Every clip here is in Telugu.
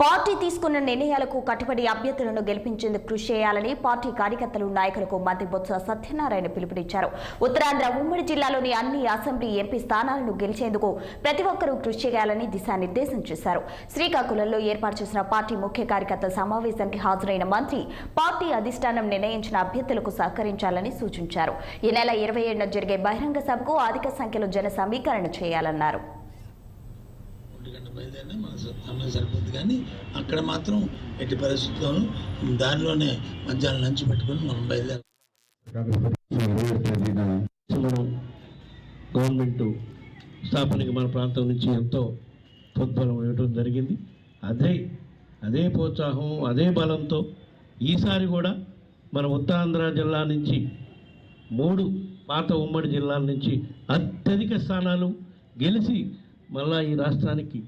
పార్టీ తీసుకున్న నిర్ణయాలకు కట్టుబడి అభ్యర్థులను గెలిపించేందుకు కృషి చేయాలని పార్టీ కార్యకర్తలు నాయకులకు మంత్రి బొత్స సత్యనారాయణ పిలుపునిచ్చారు. ఉత్తరాంధ్ర ఉమ్మడి జిల్లాలోని అన్ని అసెంబ్లీ ఎంపీ స్థానాలను గెలిచేందుకు ప్రతి ఒక్కరూ కృషి చేయాలని దిశానిర్దేశం చేశారు. శ్రీకాకుళంలో ఏర్పాటు చేసిన పార్టీ ముఖ్య కార్యకర్తల సమావేశానికి హాజరైన మంత్రి పార్టీ అధిష్టానం నిర్ణయించిన అభ్యర్థులకు సహకరించాలని సూచించారు. ఈ నెల 27న జరిగే బహిరంగ సభకు అధిక సంఖ్యలో జన సమీకరణ చేయాలన్నారు. సరిపోద్ది కానీ అక్కడ మాత్రం ఎట్టి పరిస్థితుల్లోనూ దారిలోనే మధ్యాహ్నం లంచ్ పెట్టుకుని మనం బయలుదేరాం. గవర్నమెంట్ స్థాపనకి మన ప్రాంతం నుంచి ఎంతో ప్రోద్బలం ఇవ్వడం జరిగింది. అదే ప్రోత్సాహం అదే బలంతో ఈసారి కూడా మన ఉత్తరాంధ్ర జిల్లా నుంచి 3 పాత ఉమ్మడి జిల్లాల నుంచి అత్యధిక స్థానాలు గెలిచి మళ్ళా ఈ రాష్ట్రానికి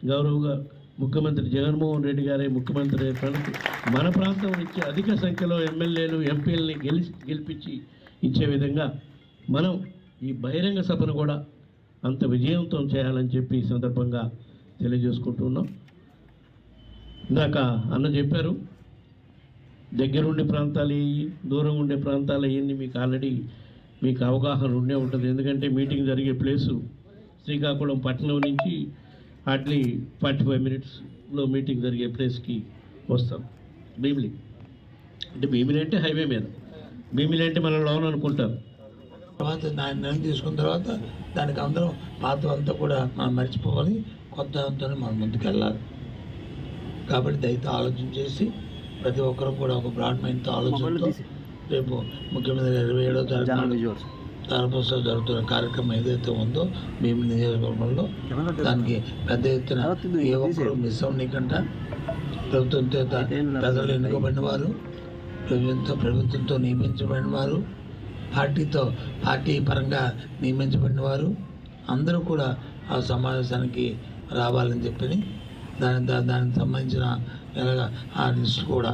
గౌరవగా ముఖ్యమంత్రి జగన్మోహన్ రెడ్డి గారే ముఖ్యమంత్రి అయినందుకు మన ప్రాంతం నుంచి అధిక సంఖ్యలో ఎమ్మెల్యేలు ఎంపీలని గెలిపించి ఇచ్చే విధంగా మనం ఈ బహిరంగ సభను కూడా అంత విజయవంతం చేయాలని చెప్పి ఈ సందర్భంగా తెలియజేసుకుంటున్నాం. ఇందాక అన్న చెప్పారు, దగ్గరుండే ప్రాంతాలు ఏవి, దూరం ఉండే ప్రాంతాలు అవన్నీ మీకు ఆల్రెడీ మీకు అవగాహన ఉండే ఉంటుంది. ఎందుకంటే మీటింగ్ జరిగే ప్లేసు శ్రీకాకుళం పట్టణం నుంచి హార్డ్లీ 45 మినిట్స్లో మీటింగ్ జరిగే ప్లేస్కి వస్తాం. భీమిలి అంటే భీమిలి అంటే హైవే మీద, భీమిలి అంటే మన లోన్ అనుకుంటారు. తర్వాత నిర్ణయం తీసుకున్న తర్వాత దానికి అందరం పాత అంతా కూడా మనం మర్చిపోవాలి, కొత్త అంతా మనం ముందుకెళ్ళాలి. కాబట్టి దయతో ఆలోచన చేసి ప్రతి ఒక్కరు కూడా ఒక బ్రాడ్ మైండ్తో ఆలోచనతో రేపు ముఖ్యమంత్రి 27వ తారీఖు తారపోత్సవం జరుగుతున్న కార్యక్రమం ఏదైతే ఉందో మేము నియోజకవర్గంలో దానికి పెద్ద ఎత్తున ఏ ఒక్కరు మిస్ అవ్వనీకంట ప్రభుత్వంతో ప్రజలు ఎన్నుకోబడిన వారు, ప్రభుత్వంతో నియమించబడిన వారు, పార్టీ పరంగా నియమించబడిన వారు అందరూ కూడా ఆ సమావేశానికి రావాలని చెప్పి దానికి సంబంధించిన ఆ లిస్టు కూడా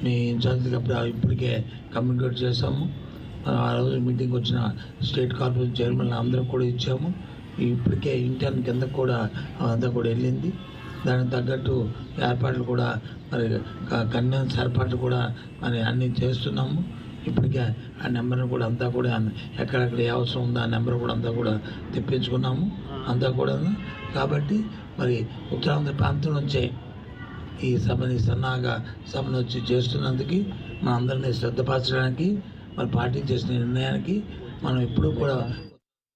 మీ ఇన్ఛార్జ్గా ఇప్పటికే కమ్యూనికేట్ చేశాము. ఆ రోజు మీటింగ్ వచ్చిన స్టేట్ కార్పొరేషన్ చైర్మన్ అందరం కూడా ఇచ్చాము. ఇప్పటికే ఇంటర్న్ కింద కూడా అంతా కూడా వెళ్ళింది. దానికి తగ్గట్టు ఏర్పాట్లు కూడా మరి కన్వెన్స్ ఏర్పాట్లు కూడా మరి అన్నీ చేస్తున్నాము. ఇప్పటికే ఆ నెంబర్ని కూడా అంతా కూడా ఎక్కడెక్కడ ఏ అవసరం ఉందో ఆ నెంబర్ కూడా అంతా కూడా తెప్పించుకున్నాము అంతా కూడా. కాబట్టి మరి ఉత్తరాంధ్ర ప్రాంతం నుంచే ఈ సన్నాహక సభను వచ్చి చేస్తున్నందుకు మన అందరినీ శ్రద్ధపరచడానికి మరి పార్టీ చేసిన నిర్ణయానికి మనం ఎప్పుడూ కూడా